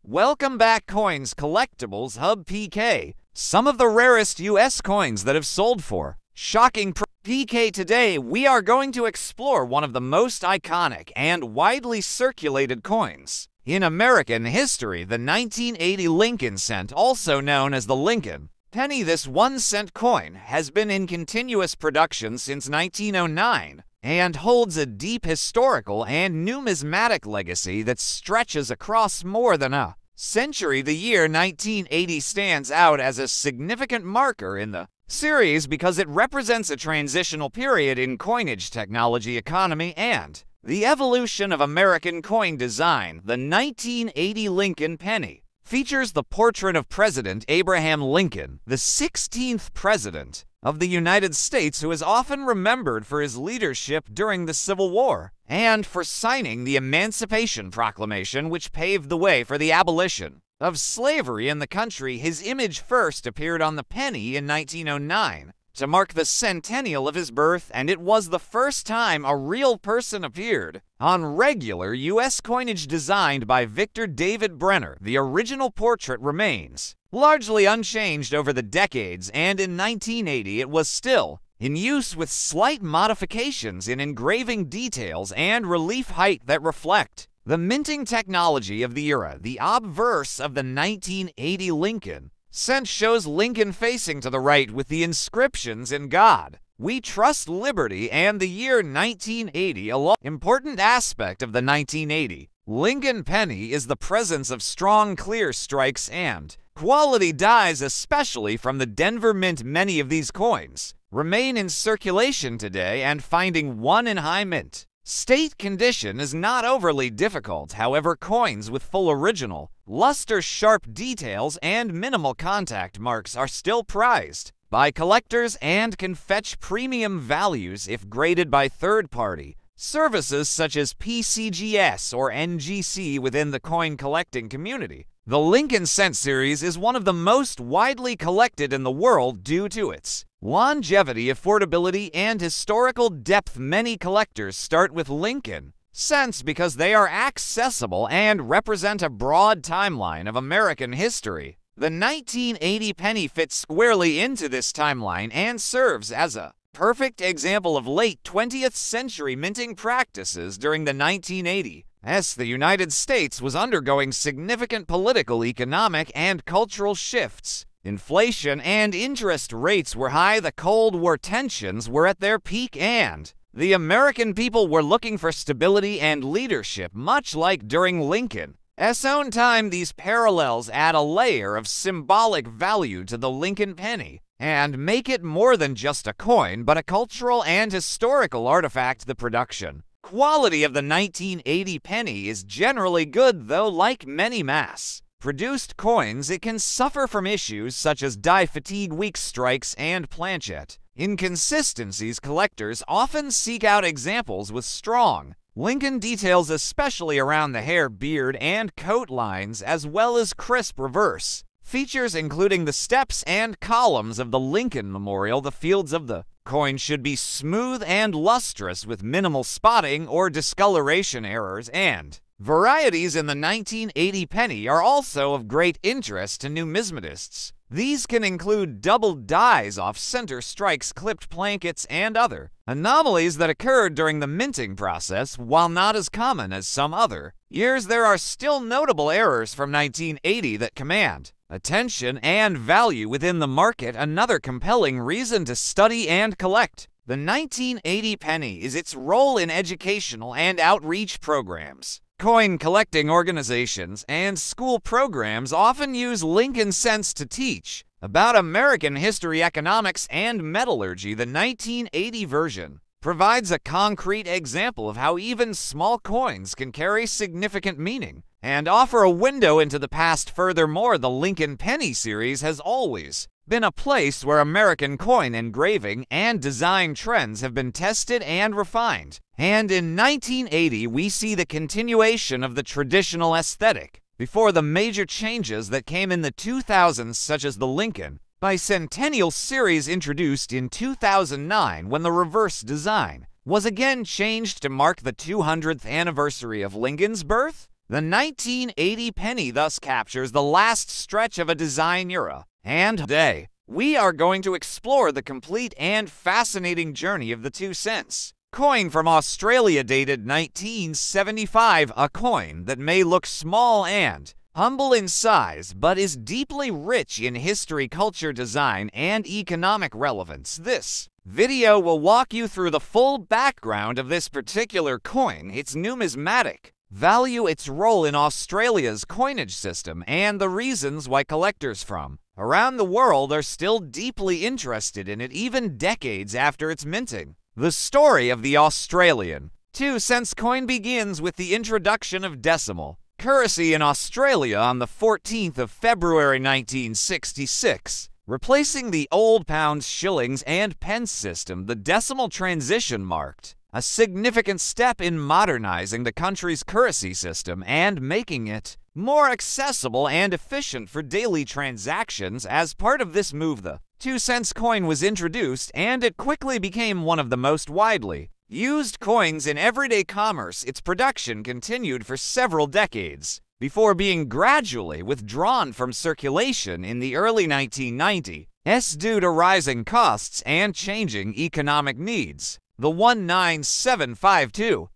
Welcome back, Coins Collectibles Hub PK. Some of the rarest US coins that have sold for shocking PK. Today, we are going to explore one of the most iconic and widely circulated coins in American history, the 1980 Lincoln cent, also known as the Lincoln penny. This 1-cent coin has been in continuous production since 1909 and holds a deep historical and numismatic legacy that stretches across more than a century. The year 1980 stands out as a significant marker in the series because it represents a transitional period in coinage technology, economy, and the evolution of American coin design. The 1980 Lincoln penny features the portrait of President Abraham Lincoln, the 16th president of the United States, who is often remembered for his leadership during the Civil War and for signing the Emancipation Proclamation, which paved the way for the abolition of slavery in the country. His image first appeared on the penny in 1909 to mark the centennial of his birth, and it was the first time a real person appeared on regular U.S. coinage designed by Victor David Brenner. The original portrait remains largely unchanged over the decades, and in 1980 it was still in use with slight modifications in engraving details and relief height that reflect the minting technology of the era. The obverse of the 1980 Lincoln cent shows Lincoln facing to the right with the inscriptions "In God We Trust, Liberty," and the year 1980. An important aspect of the 1980 Lincoln penny is the presence of strong, clear strikes and quality dies, especially from the Denver Mint. Many of these coins remain in circulation today, and finding one in high mint state condition is not overly difficult. However, coins with full original, luster-sharp details and minimal contact marks are still prized by collectors and can fetch premium values if graded by third-party services such as PCGS or NGC within the coin collecting community. The Lincoln cent series is one of the most widely collected in the world due to its longevity, affordability, and historical depth. Many collectors start with Lincoln cents because they are accessible and represent a broad timeline of American history. The 1980 penny fits squarely into this timeline and serves as a perfect example of late 20th century minting practices. During the 1980s, the United States was undergoing significant political, economic, and cultural shifts. Inflation and interest rates were high, the Cold War tensions were at their peak, and the American people were looking for stability and leadership, much like during Lincoln's own time. These parallels add a layer of symbolic value to the Lincoln penny and make it more than just a coin, but a cultural and historical artifact. The production quality of the 1980 penny is generally good, though like many mass-produced coins, it can suffer from issues such as die fatigue, weak strikes, and planchet inconsistencies. Collectors often seek out examples with strong Lincoln details, especially around the hair, beard, and coat lines, as well as crisp reverse features including the steps and columns of the Lincoln Memorial. The fields of the coin should be smooth and lustrous with minimal spotting or discoloration errors, and varieties in the 1980 penny are also of great interest to numismatists. These can include double dies, off-center strikes, clipped plankets, and other anomalies that occurred during the minting process. While not as common as some other years, there are still notable errors from 1980 that command attention and value within the market. Another compelling reason to study and collect the 1980 penny is its role in educational and outreach programs. Coin collecting organizations and school programs often use Lincoln cents to teach about American history, economics, and metallurgy. The 1980 version provides a concrete example of how even small coins can carry significant meaning and offer a window into the past. Furthermore, the Lincoln penny series has always been a place where American coin engraving and design trends have been tested and refined. And in 1980, we see the continuation of the traditional aesthetic before the major changes that came in the 2000s, such as the Lincoln Bicentennial series introduced in 2009, when the reverse design was again changed to mark the 200th anniversary of Lincoln's birth. The 1980 penny thus captures the last stretch of a design era, and today, we are going to explore the complete and fascinating journey of the 2-cent coin from Australia dated 1975, a coin that may look small and humble in size, but is deeply rich in history, culture, design, and economic relevance. This video will walk you through the full background of this particular coin, its numismatic value, its role in Australia's coinage system, and the reasons why collectors from around the world are still deeply interested in it even decades after its minting. The story of the Australian 2-cent coin begins with the introduction of decimal currency in Australia on the 14th of February 1966. Replacing the old pounds, shillings, and pence system, the decimal transition marked a significant step in modernizing the country's currency system and making it more accessible and efficient for daily transactions. As part of this move, the 2-cent coin was introduced, and it quickly became one of the most widely used coins in everyday commerce. Its production continued for several decades before being gradually withdrawn from circulation in the early 1990s due to rising costs and changing economic needs. The 19752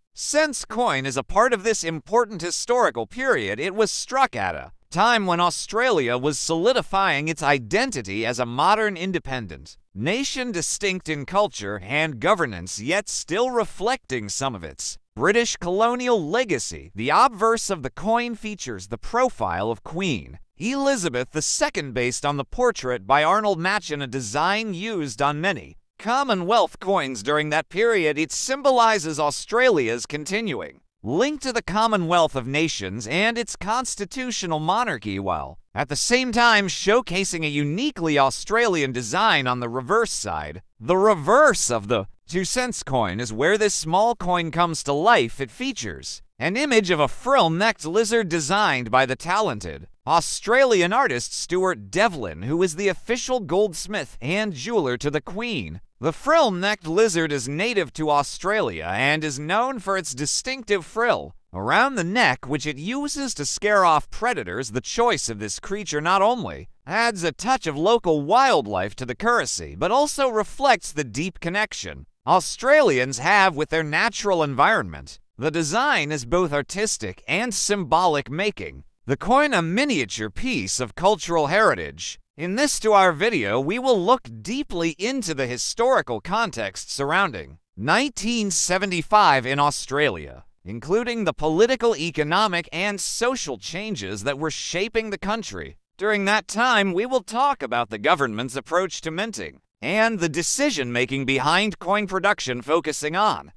coin is a part of this important historical period. It was struck at a time when Australia was solidifying its identity as a modern independent nation, distinct in culture and governance, yet still reflecting some of its British colonial legacy. The obverse of the coin features the profile of Queen Elizabeth II based on the portrait by Arnold Machen, a design used on many Commonwealth coins during that period. It symbolizes Australia's continuing link to the Commonwealth of Nations and its constitutional monarchy, while at the same time showcasing a uniquely Australian design on the reverse side. The reverse of the 2-cent coin is where this small coin comes to life. It features an image of a frill-necked lizard designed by the talented Australian artist Stuart Devlin, who is the official goldsmith and jeweler to the Queen. The frill-necked lizard is native to Australia and is known for its distinctive frill around the neck, which it uses to scare off predators. The choice of this creature not only adds a touch of local wildlife to the currency, but also reflects the deep connection Australians have with their natural environment. The design is both artistic and symbolic, making the coin a miniature piece of cultural heritage. In this video, we will look deeply into the historical context surrounding 1975 in Australia, including the political, economic, and social changes that were shaping the country. During that time, we will talk about the government's approach to minting and the decision-making behind coin production, focusing on